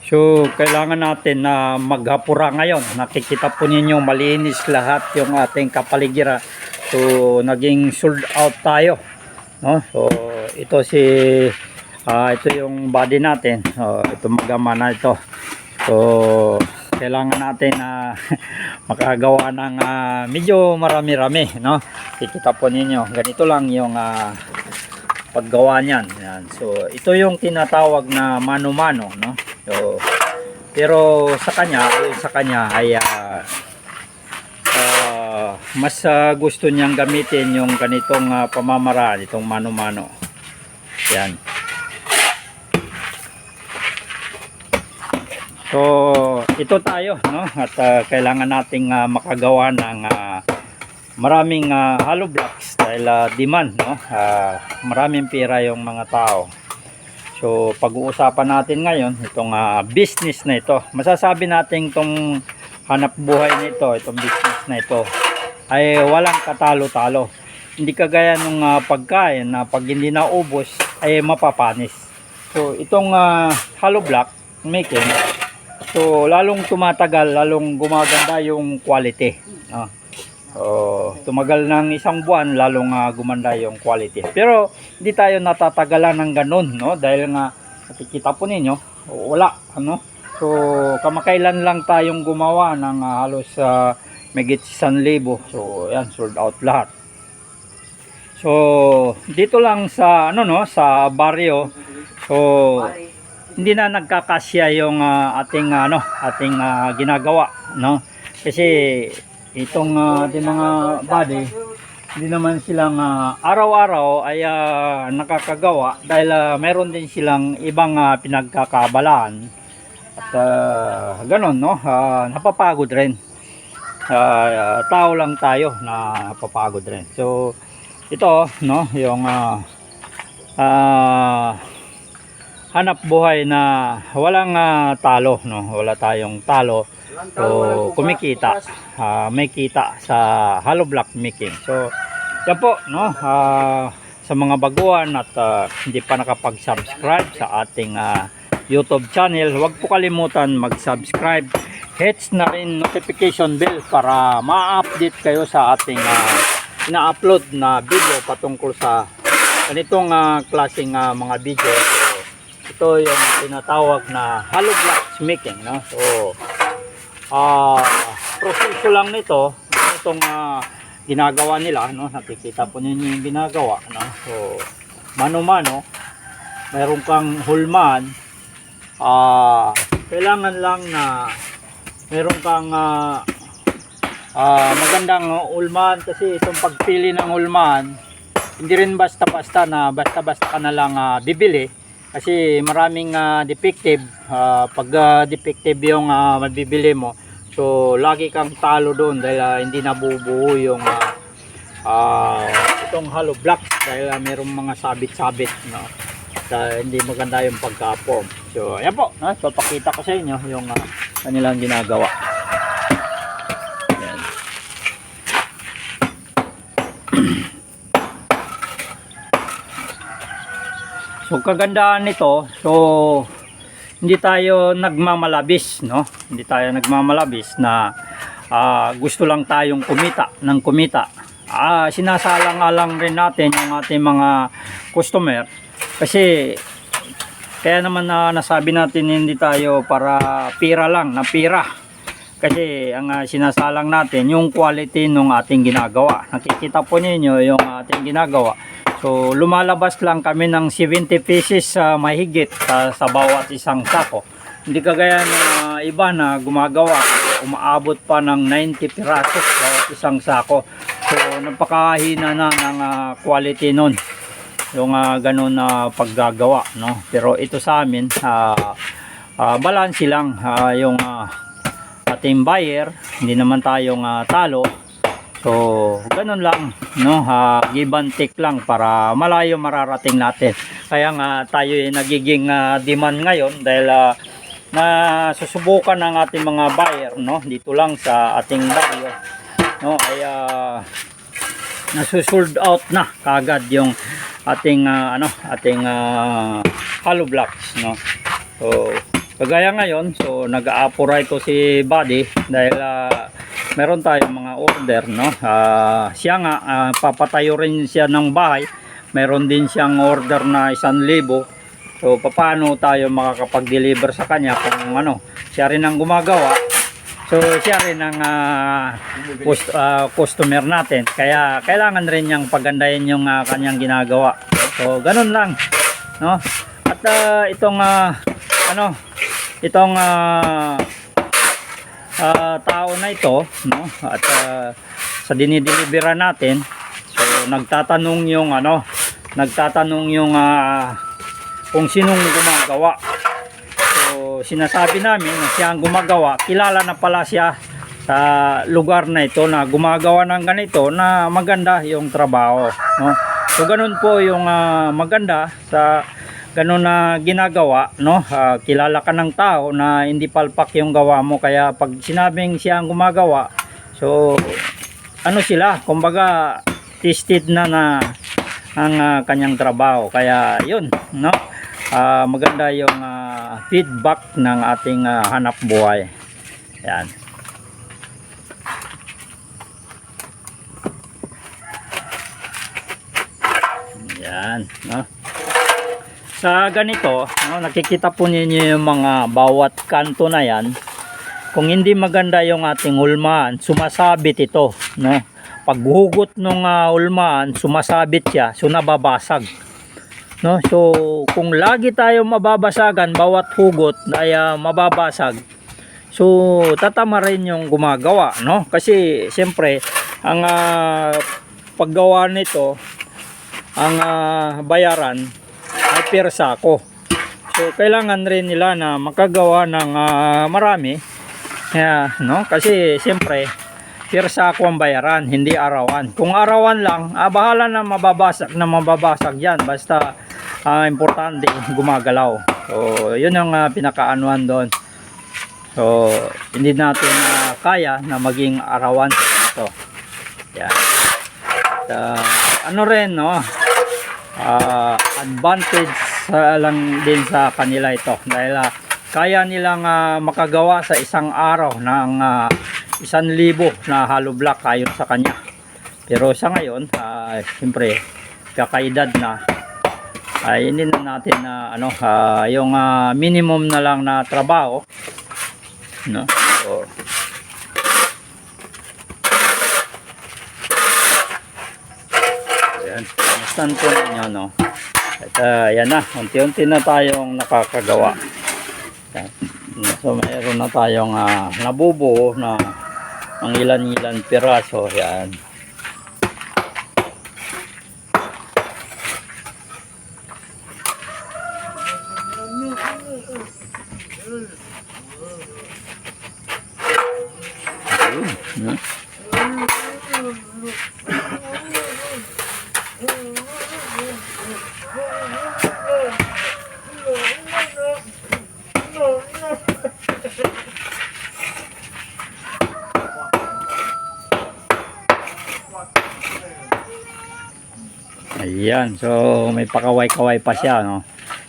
So, kailangan natin na maghapura ngayon. Nakikita po ninyo malinis lahat yung ating kapaligiran. So, naging sold out tayo, no? So, ito ito yung body natin. Ito magama na ito. So, kailangan natin na makagawa ng medyo marami-rami, no? Kikita po ninyo. Ganito lang yung paggawa niyan. Yan. So, ito yung tinatawag na mano-mano, no? So, pero sa kanya ay mas gusto niyang gamitin yung ganitong pamamaraan, itong mano-mano. Yan. So, ito tayo, no? At kailangan nating makagawa ng maraming hollow blocks dahil demand, no? Maraming pera yung mga tao. So, pag-uusapan natin ngayon itong business na ito. Masasabi natin itong hanap buhay nito, itong business na ito ay walang katalo-talo. Hindi kagaya ng pagkain na pag hindi naubos ay mapapanis. So, itong hollow block making, so lalong tumatagal, lalong gumaganda yung quality. Tumagal ng isang buwan, lalong gumanda yung quality. Pero hindi tayo natatagalan ng ganun, no? Dahil nga nakikita po ninyo, wala, ano? So kamakailan lang tayong gumawa ng halos megit 1,000. So yan, sold out lahat. So dito lang sa sa baryo, so hindi na nagkakasya yung ating ginagawa, no? Kasi itong ating mga body, hindi naman silang araw-araw ay nakakagawa dahil meron din silang ibang pinagkakabalaan at ganon, no? Napapagod rin. Tao lang tayo na napapagod rin. So ito, no, yung hanap buhay na walang talo, no? Wala tayong talo. So kumikita, may kita sa hollow block making. So yan po, no, sa mga baguhan at hindi pa nakapag-subscribe sa ating YouTube channel, huwag po kalimutan mag-subscribe, hits na rin notification bell para ma-update kayo sa ating ina-upload na video patungkol sa ganitong klaseng mga video. So, ito yung tinatawag na hollow blocks making, no? So proseso lang nito, itong ginagawa nila, no? Nakikita po ninyo yung ginagawa, no? So mano-mano, mayroon kang hulman, kailangan lang na mayroon kang magandang hulman, kasi itong pagpili ng hulman hindi rin basta-basta ka na lang bibili, kasi maraming defective. Pag defective yung mabibili mo, so lagi kang talo doon dahil hindi nabubuo yung itong hollow block dahil mayroong mga sabit-sabit, no? Hindi maganda yung pagka-form. So ayan po, no? So pakita ko sa inyo yung kanilang ginagawa. Ayan. So kagandahan nito, so hindi tayo nagmamalabis, no? Hindi tayo nagmamalabis na gusto lang tayong kumita ng kumita. Sinasalang-alang rin natin yung ating mga customer, kasi kaya naman nasabi natin hindi tayo para pira lang, na pira. Kasi ang sinasalang natin yung quality ng ating ginagawa. Nakikita po ninyo yung ating ginagawa. So lumalabas lang kami ng 70 pieces mahigit sa bawat isang sako. Hindi kagaya ng iba na gumagawa, umaabot pa ng 90 pirasos bawat isang sako. So napakahina na ng quality nun, yung ganun na paggagawa, no? Pero ito sa amin, balance lang yung ating buyer, hindi naman tayong talo. So ganun lang, no? Give and take lang para malayo mararating natin. Kaya nga tayo nagiging demand ngayon dahil nasusubukan ng ating mga buyer, no? Dito lang sa ating baryo, no, ay nasusold out na kagad yung ating hollow blocks, no? So Kagaya ngayon, so nag-a-apply ko si Buddy dahil meron tayong mga order, no. Siya nga papatayo rin siya ng bahay. Meron din siyang order na 1,000. So paano tayo makakapag-deliver sa kanya kung ano, siya rin ang gumagawa. So siya rin ang customer natin. Kaya kailangan rin niyang pagandahin yung kanyang ginagawa. So ganun lang, no. At itong tao na ito, no, at sa dinideliveran natin, so nagtatanong yung kung sinong gumagawa. So sinasabi namin na siya ang gumagawa, kilala na pala siya sa lugar na ito na gumagawa ng ganito na maganda yung trabaho, no. So ganun po yung maganda sa ganun na ginagawa, no. Kilala ka ng tao na hindi palpak yung gawa mo, kaya pag sinabing siya ang gumagawa, so ano sila, kumbaga tested na ang kanyang trabaho. Kaya yun, no. Maganda yung feedback ng ating hanap buhay. Yan. Yan, no. Sa ganito, no, nakikita po ninyo yung mga bawat kanto na yan. Kung hindi maganda yung ating ulmaan, sumasabit ito, no. Paghugot ng ulmaan, sumasabit siya, so nababasag, no. So kung lagi tayo mababasagan, bawat hugot ay mababasag, so tatama rin yung gumagawa, no. Kasi siyempre ang paggawa nito, ang bayaran ay per sako. So kailangan rin nila na makagawa ng marami, no, kasi siyempre per sako ang bayaran, hindi arawan. Kung arawan lang, bahala na mababasag yan, basta importante gumagalaw. So yun ang pinakaanuhan doon. So hindi natin kaya na maging arawan ito. Yan. At, ano rin, no, advantage lang din sa kanila ito dahil kaya nilang makagawa sa isang araw ng 1,000 na hollow block ayon sa kanya. Pero sa ngayon, siyempre kakaedad na, hindi na natin yung minimum na lang na trabaho, no. So, ayan, stand po ninyo, no. At yan na, unti-unti na tayong nakakagawa. Yan. So mayroon na tayong nabubuo na ang ilan-ilan piraso. Yan. Ayun, ayan, so may pakaway-kaway pa siya, no.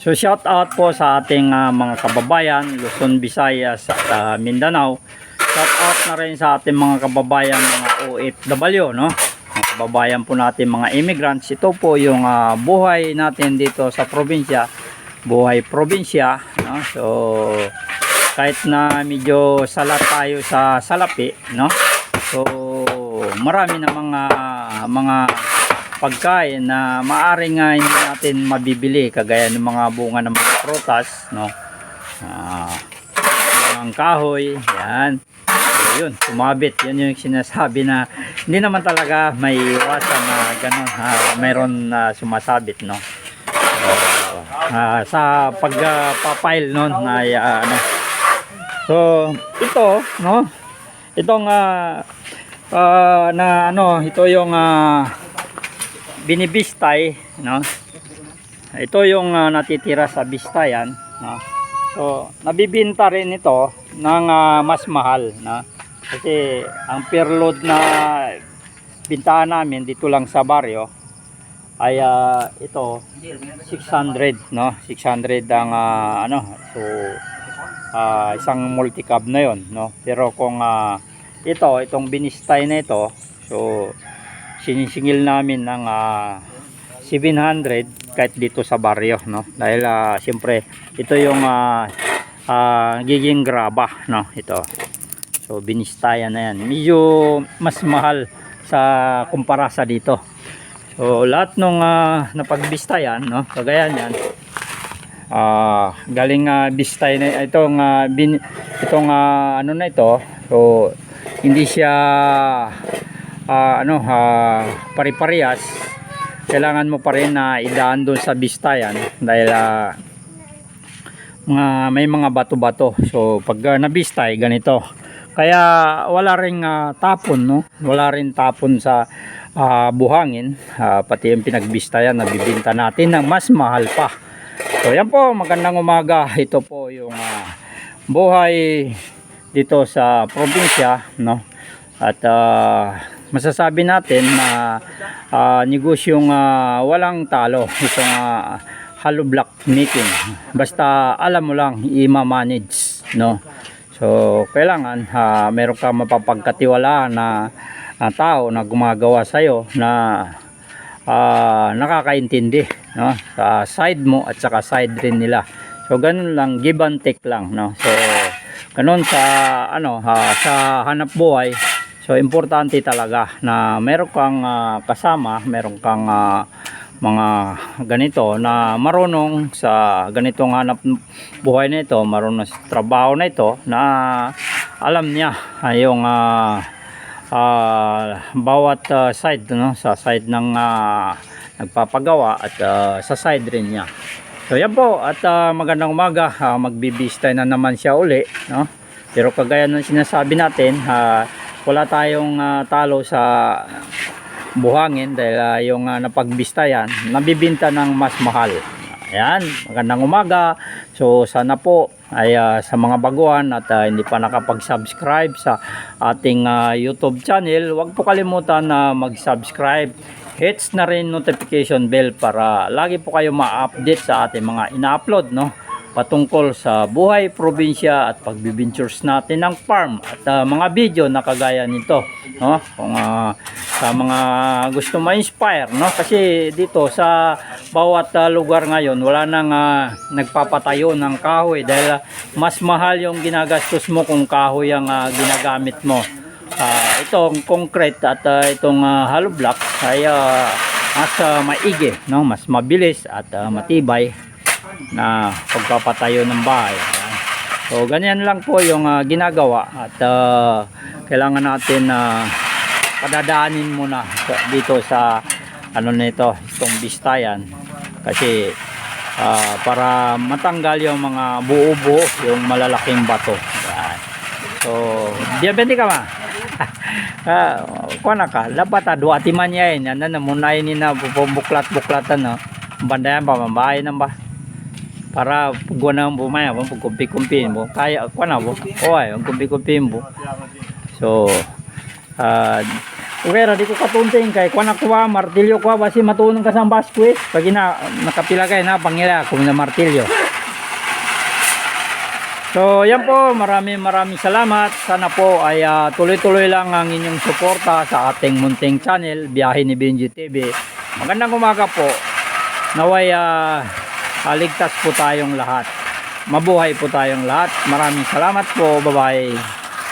So shout out po sa ating mga kababayan Luzon, Visayas at Mindanao. Shout out na rin sa ating mga kababayan mga OFW, no. Mga kababayan po natin mga immigrants. Ito po yung buhay natin dito sa probinsya, buhay probinsya, no. So kahit na medyo salat tayo sa salapi, no. So marami na mga pagkain na maaring hindi natin mabibili, kagaya ng mga bunga ng mga prutas, no. Ang kahoy, yan. So, yun, sumabit. Yan yung sinasabi na hindi naman talaga may iwasan na gano'n, mayroon na sumasabit, no. Sa pagpapile nun ay so ito, no, itong ito yung binibistay, no. Ito yung natitira sa bistayan, no. So nabibinta rin ito ng mas mahal, no. Kasi ang per load na bintahan namin dito lang sa baryo ay ito 600, no. 600 ang so isang multi-cab na yon, no? Pero kung itong binistay na ito, so sinisingil namin ng 700 kahit dito sa baryo, no? Dahil siyempre ito yung giging graba, no? Ito. So binistayan na yan. Medyo mas mahal sa kumpara sa dito. So lahat nung napagbistayan, no? Kagaya niyan. Galing bistay na itong ano na ito. So hindi siya pari-parehas. Kailangan mo pa rin na idaan doon sa bistayan dahil may mga bato-bato. So pag nabistay ganito. Kaya wala ring tapon, no? Wala rin tapon sa buhangin. Pati yung pinagbistayan nabibinta natin ng mas mahal pa. So yan po, magandang umaga. Ito po yung buhay dito sa probinsya, no? At masasabi natin na negosyong walang talo itong hollow block making. Basta alam mo lang i-manage, no? So kailangan meron ka mapapagkatiwalaan na tao na gumagawa sa iyo na nakakaintindi, no? Sa side mo at saka side rin nila. So ganun lang, give and take lang, no? So ganun sa sa hanap buhay. So importante talaga na meron kang kasama, meron kang mga ganito na marunong sa ganitong hanap buhay na ito, marunong sa trabaho na ito, na alam niya yung bawat side, no? Sa side ng nagpapagawa at sa side rin niya. So yan po, at magandang umaga. Magbibistay na naman siya uli, no? Pero kagaya ng sinasabi natin, wala tayong talo sa buhangin dahil yung napagbistayan nabibinta ng mas mahal. Ayan, magandang umaga. So sana po ay sa mga baguhan at hindi pa nakapag-subscribe sa ating YouTube channel, huwag po kalimutan na mag-subscribe. Hits na rin notification bell para lagi po kayo ma-update sa ating mga ina-upload, no? Patungkol sa buhay probinsya at pagbibintures natin ng farm at mga video na kagaya nito, no? Kung sa mga gusto ma-inspire, no? Kasi dito sa bawat lugar ngayon wala nang nagpapatayo ng kahoy dahil mas mahal yung ginagastos mo kung kahoy ang ginagamit mo. Itong concrete at itong hollow block ay mas maigi, no? Mas mabilis at matibay na pagpapatayo ng bahay. So ganyan lang po yung ginagawa at kailangan natin padadaanin muna dito sa nito, itong bistayan, kasi para matanggal yung mga buo-buo, yung malalaking bato. So diabete ka ma. Kuana ka lapat dua timan yan na munay ni na buklat-buklatan, no? Bandayan pa mambahay nang ba para pagwa na bumaya mo pagkumpi-kumpin mo kaya kuana mo oy ang kumpi-kumpin mo. So okay ra di ko katunting kay kuana kuha martilyo kuha basi matunong ka sa basket pag nakapila kay na pangila kung na martilyo. So yan po, maraming salamat. Sana po ay tuloy-tuloy lang ang inyong suporta sa ating munting channel, Biyahe ni Benji TV. Magandang umaga po. Naway ligtas po tayong lahat. Mabuhay po tayong lahat. Maraming salamat po. Bye-bye.